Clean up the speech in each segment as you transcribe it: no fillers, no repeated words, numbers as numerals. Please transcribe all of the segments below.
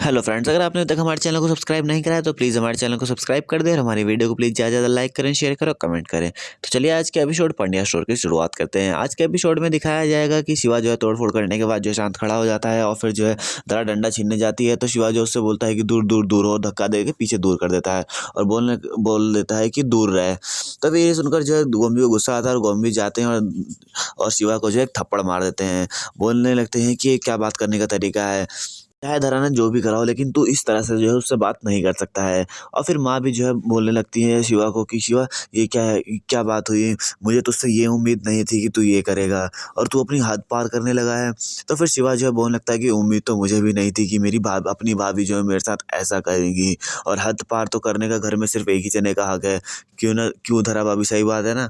Hello friends, अगर आपने अभी तक हमारे चैनल को सब्सक्राइब नहीं करा है तो प्लीज़ हमारे चैनल को सब्सक्राइब कर दें और हमारी वीडियो को प्लीज़ ज़्यादा से ज़्यादा लाइक करें, शेयर करें और कमेंट करें। तो चलिए आज के एपिसोड पंड्या स्टोर की शुरुआत करते हैं। आज के एपिसोड में दिखाया जाएगा कि शिवा जो है तोड़-फोड़ करने के बाद जो है शांत खड़ा हो जाता है और फिर जो है दरा डंडा छीनने जाती है तो शिवा जो उससे बोलता है कि दूर दूर दूर हो, धक्का दे के पीछे दूर कर देता है और बोल देता है कि दूर रहे। तभी ये सुनकर जो है गोम्बी को गुस्सा आता है और गोम्बी जाते हैं और शिवा को जो है एक थप्पड़ मार देते हैं। बोलने लगते हैं कि ये क्या बात करने का तरीका है। चाहे धरा ने जो भी करा हो लेकिन तू इस तरह से जो है उससे बात नहीं कर सकता है। और फिर माँ भी जो है बोलने लगती है शिवा को कि शिवा ये क्या है, क्या बात हुई, मुझे तुझसे ये उम्मीद नहीं थी कि तू ये करेगा और तू अपनी हद पार करने लगा है। तो फिर शिवा जो है बोलने लगता है कि उम्मीद तो मुझे भी नहीं थी कि मेरी अपनी भाभी जो है मेरे साथ ऐसा करेगी और हद पार तो करने का घर में सिर्फ एक ही जने का हक है। क्यों धरा भाभी, सही बात है ना।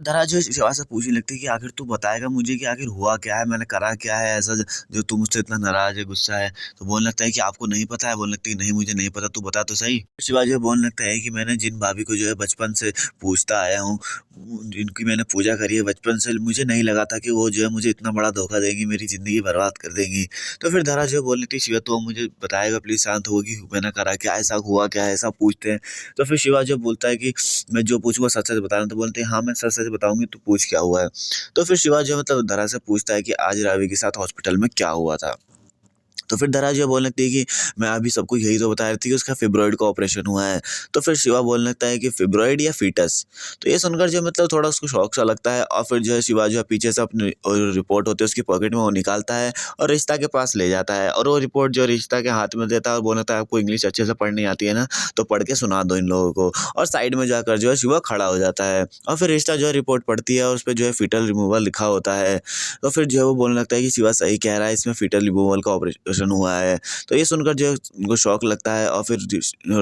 धरा जो है शिवा से पूछने लगती है कि आखिर तू बताएगा मुझे कि आखिर हुआ क्या है, मैंने करा क्या है ऐसा जो तू मुझसे इतना नाराज है, गुस्सा है। तो बोलने लगता है कि आपको नहीं पता है। बोलने लगती है नहीं मुझे नहीं पता, तू बता तो सही। शिवा जो है बोलने लगता है कि मैंने जिन भाभी को जो है बचपन से पूछता आया हूँ, जिनकी मैंने पूजा करी है बचपन से, मुझे नहीं लगा था कि वो जो है मुझे इतना बड़ा धोखा देंगी, मेरी ज़िंदगी बर्बाद कर देंगी। तो फिर धरा जो है बोलने लगती है शिवा तो मुझे बताएगा प्लीज़, शांत होगी, मैंने करा क्या, ऐसा हुआ क्या है, ऐसा पूछते हैं। तो फिर शिवा जो बोलता है कि मैं जो पूछूंगा सच सच बताना। तो बोलते हैं हाँ मैं सच सच बताऊंगी, तू पूछ क्या हुआ है। तो फिर शिवा जो है मतलब धरा से पूछता है कि आज रावी के साथ हॉस्पिटल में क्या हुआ था। तो फिर धरा जो है बोलने लगती है कि मैं अभी सबको यही तो बता रही थी कि उसका फिब्रॉइड का ऑपरेशन हुआ है। तो फिर शिवा बोलने लगता है कि फिब्रॉइड या फीटस। तो ये सुनकर जो मतलब थोड़ा उसको शौक सा लगता है और फिर जो है शिवा जो है पीछे से अपनी रिपोर्ट होती है उसकी पॉकेट में, वो निकालता है और रिश्ता के पास ले जाता है और वो रिपोर्ट जो रिश्ता के हाथ में देता है और बोलता है आपको इंग्लिश अच्छे से पढ़नी आती है ना, तो पढ़ के सुना दो इन लोगों को। और साइड में जाकर जो है शिवा खड़ा हो जाता है और फिर रिश्ता जो है रिपोर्ट पढ़ती है और उस पर जो है फीटल रिमूवल लिखा होता है। तो फिर जो है वो बोलने लगता है कि शिवा सही कह रहा है, इसमें फीटल रिमूवल का ऑपरेशन हुआ है। तो ये सुनकर जो है उनको शौक लगता है और फिर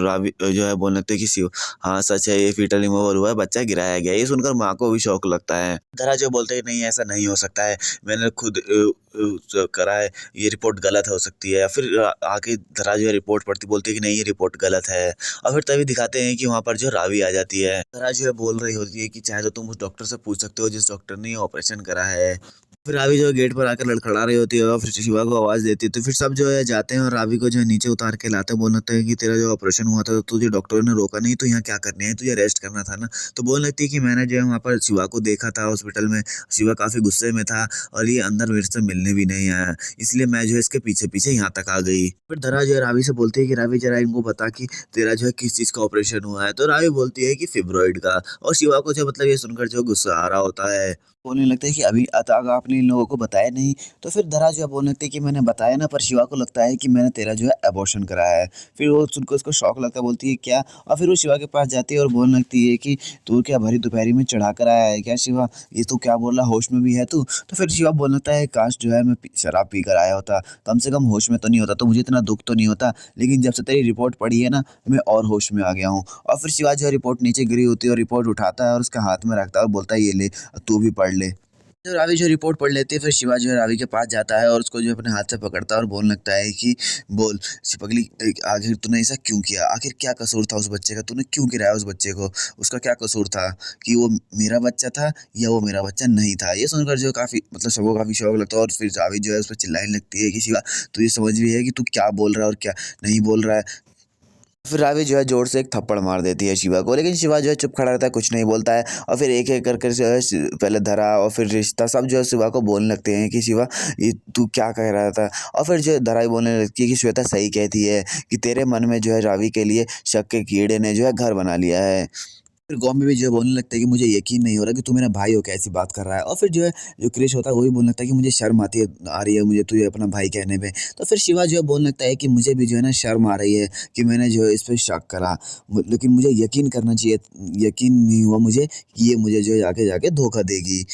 रावी जो है बोलने लगते हैं कि शिव हाँ सच है, ये फीटल रिमूवल हुआ है, बच्चा गिराया गया है। ये सुनकर माँ को भी शौक लगता है। धरा जो बोलते हैं नहीं ऐसा नहीं हो सकता है, मैंने खुद करा है, ये रिपोर्ट गलत हो सकती है। फिर आके धरा जो है रिपोर्ट पढ़ती, बोलती है कि नहीं ये रिपोर्ट गलत है। और फिर तभी दिखाते हैं कि वहाँ पर जो रावी आ जाती है। धरा जो है बोल रही होती है कि चाहे तो तुम उस डॉक्टर से पूछ सकते हो जिस डॉक्टर ने ये ऑपरेशन करा है। फिर रावी जो है गेट पर आकर लड़खड़ा रही होती है और फिर शिवा को आवाज़ देती है। तो फिर सब जो है जाते हैं और रावी को जो है नीचे उतार के लाते हैं। बोलने लगते हैं कि तेरा जो ऑपरेशन हुआ था तो तुझे डॉक्टरों ने रोका नहीं, तो यहाँ क्या करने है, तुझे रेस्ट करना था ना। तो बोलने लगती है कि मैंने जो है वहाँ पर शिवा को देखा था हॉस्पिटल में, शिवा काफ़ी गुस्से में था और ये अंदर मेरे से मिलने भी नहीं आया, इसलिए मैं जो है इसके पीछे पीछे यहाँ तक आ गई। फिर धरा जो है रावी से बोलती है कि रावी जरा इनको बता कि तेरा जो है किस चीज़ का ऑपरेशन हुआ है। तो रावी बोलती है कि फिब्रॉइड का। और शिवा को जो मतलब ये सुनकर जो गुस्सा आ रहा होता है, बोलने लगता है कि अभी तक आपने इन लोगों को बताया नहीं। तो फिर धरा जो है बोलने लगती है कि मैंने बताया ना, पर शिवा को लगता है कि मैंने तेरा जो है अबॉर्शन कराया है। फिर वो सुनकर उसको शौक लगता है, बोलती है क्या। और फिर वो शिवा के पास जाती है और बोलने लगती है कि तू क्या भरी दोपहरी में चढ़ा कर आया है क्या शिवा, ये तू क्या बोल रहा, होश में भी है तू। तो फिर शिवा बोलने लगता है काश जो है मैं शराब पी कर आया होता, कम से कम होश में तो नहीं होता, तो मुझे इतना दुख तो नहीं होता, लेकिन जब से तेरी रिपोर्ट पड़ी है ना मैं और होश में आ गया हूँ। और फिर शिवा जो है रिपोर्ट नीचे गिरी होती है और रिपोर्ट उठाता है और उसके हाथ में रखता है और बोलता है ये ले, तू भी पढ़ ले। तो रावी जो रिपोर्ट पढ़ लेती है फिर शिवा जो है रावी के पास जाता है और उसको जो अपने हाथ से पकड़ता है और बोलने लगता है कि बोल सिपगली, आखिर तूने ऐसा क्यों किया, आखिर क्या कसूर था उस बच्चे का, तूने क्यों गिराया उस बच्चे को, उसका क्या कसूर था, कि वो मेरा बच्चा था या वो मेरा बच्चा नहीं था। ये सुनकर जो काफ़ी मतलब सबको काफ़ी शौक लगता है और फिर रावी जो है उस पर चिल्लाने लगती है कि शिवा तू ये समझ भी है कि तू क्या बोल रहा है और क्या नहीं बोल रहा है। फिर रावी जो है जोर से एक थप्पड़ मार देती है शिवा को, लेकिन शिवा जो है चुप खड़ा रहता है, कुछ नहीं बोलता है। और फिर एक एक करके जो है पहले धरा और फिर रिश्ता सब जो है शिवा को बोलने लगते हैं कि शिवा ये तू क्या कह रहा था। और फिर जो धरा बोलने लगती है कि श्वेता सही कहती है कि तेरे मन में जो है रावी के लिए शक के कीड़े ने जो है घर बना लिया है। फिर गॉम्बे भी जो है बोलने लगता है कि मुझे यकीन नहीं हो रहा कि तू मेरा भाई हो, कैसी बात कर रहा है। और फिर जो है जो क्रिश होता है वो भी बोलने लगता है कि मुझे शर्म आ रही है मुझे तुझे अपना भाई कहने पे। तो फिर शिवा जो है बोलने लगता है कि मुझे भी जो है ना शर्म आ रही है कि मैंने जो है इस पे शक करा, लेकिन मुझे यकीन करना चाहिए, यकीन नहीं हुआ मुझे कि ये मुझे जो है आगे जाके धोखा देगी।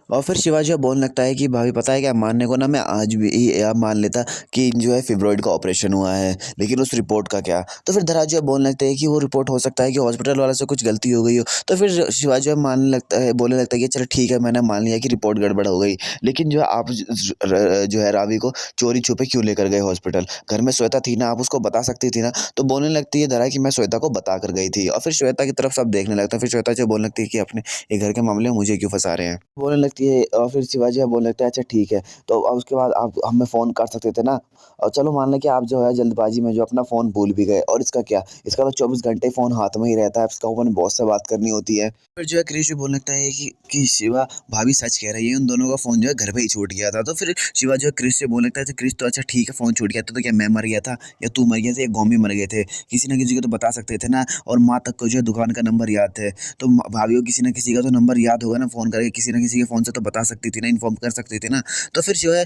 और फिर शिवा जो है बोलने लगता है कि भाभी पता है क्या, मानने को ना मैं आज भी यह मान लेता कि जो है फिब्रॉइड का ऑपरेशन हुआ है, लेकिन उस रिपोर्ट का क्या। तो फिर धरा जो है बोलने लगता है कि वो रिपोर्ट हो सकता है कि हॉस्पिटल वाले से कुछ गलती हो गई हो। तो फिर शिवा जो है मानने लगता है, बोलने लगता है कि चलो ठीक है मैंने मान लिया कि रिपोर्ट गड़बड़ हो गई, लेकिन जो है आप जो है रावी को चोरी छुपे क्यों लेकर गए हॉस्पिटल, घर में श्वेता थी ना, आप उसको बता सकती थी ना। तो बोलने लगती है धरा कि मैं श्वेता को बता कर गई थी। और फिर श्वेता की तरफ सब देखने लगता है। फिर श्वेता जो बोलने लगती है कि अपने ये घर के मामले में मुझे क्यों फंसा रहे हैं। बोलने लगती लगती है और फिर शिवा जो है बोलने लगता है अच्छा ठीक है। तो अब उसके बाद आप हमें फ़ोन कर सकते थे ना। और चलो मान लें कि आप जो है जल्दबाज़ी में जो अपना फ़ोन भूल भी गए और इसका क्या? इसका तो 24 घंटे फ़ोन हाथ में ही रहता है, इसका ऊपर बॉस से बात करनी होती है। फिर जो है क्रिश भी बोलने लगता है कि शिवा भाभी सच कह रही है, उन दोनों का फ़ोन जो है घर पे ही छूट गया था। तो फिर शिवा जो है क्रिश से बोलने लगता है, तो क्रिश तो अच्छा ठीक है फ़ोन छूट गया था, तो क्या मैं मर गया था या तू मर गया था या गॉमी मर गए थे? किसी न किसी को तो बता सकते थे ना। और माँ तक को जो है दुकान का नंबर याद है। तो भाभी को किसी न किसी का तो नंबर याद होगा ना, फ़ोन करके किसी न किसी के फ़ोन से तो बता सकती थी ना, इन्फॉर्म कर सकती थी ना। तो फिर जो है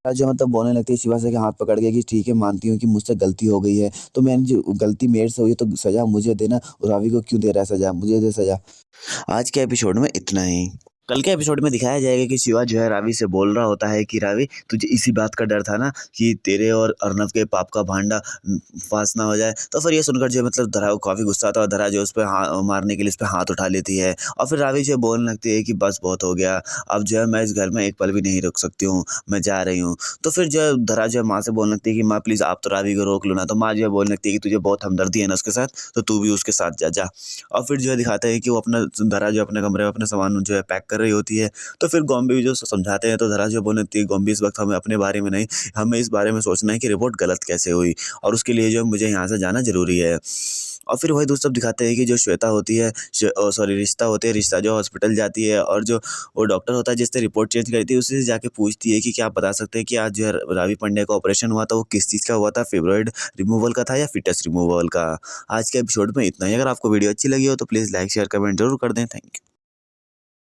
जो मतलब बोलने लगती है शिवा से कि हाथ पकड़ के कि ठीक है मानती हूँ कि मुझसे गलती हो गई है। तो मैंने जो गलती मेरे से हुई है तो सज़ा मुझे देना, रावी को क्यों दे रहा है सज़ा? मुझे दे सज़ा। आज के एपिसोड में इतना ही। कल के एपिसोड में दिखाया जाएगा कि शिवा जो है रावी से बोल रहा होता है कि रावी, तुझे इसी बात का डर था ना कि तेरे और अर्नव के पाप का भांडा फाँस ना हो जाए। तो फिर ये सुनकर जो है मतलब धरा को काफ़ी गुस्सा आता है और धरा जो है उस पे मारने के लिए उस पे हाथ उठा लेती है। और फिर रावी जो है बोलने लगती है कि बस बहुत हो गया, अब जो है मैं इस घर में एक पल भी नहीं रुक सकती हूँ, मैं जा रही हूँ। तो फिर जो है धरा जो है माँ से बोलने लगती है कि माँ प्लीज़ आप तो रावी को रोक लो ना। तो माँ जो है बोलने लगती है कि तुझे बहुत हमदर्दी है ना उसके साथ, तो तू भी उसके साथ जा। और फिर जो है दिखाते हैं कि वो अपना धरा जो अपने कमरे में अपना सामान जो है पैक कर रही होती है। तो फिर गॉम्बे भी जो समझाते हैं तो धरा जो बोलती है, गॉम्बे इस वक्त हमें अपने बारे में नहीं, हमें इस बारे में सोचना है कि रिपोर्ट गलत कैसे हुई और उसके लिए जो मुझे यहाँ से जाना ज़रूरी है। और फिर वही दोस्त सब दिखाते हैं कि जो श्वेता होती है, सॉरी रिश्ता होती है, रिश्ता जो हॉस्पिटल जाती है और जो वो डॉक्टर होता है जिसने रिपोर्ट चेंज करी थी उससे जाके पूछती है कि क्या आप बता सकते हैं कि आज जो है रावी पांड्या का ऑपरेशन हुआ था वो किस चीज़ का हुआ था, फिब्रॉइड रिमूवल का था या फिटस रिमूवल का। आज के एपिसोड में इतना ही। अगर आपको वीडियो अच्छी लगी हो तो प्लीज़ लाइक शेयर कमेंट जरूर कर दें। Thank you.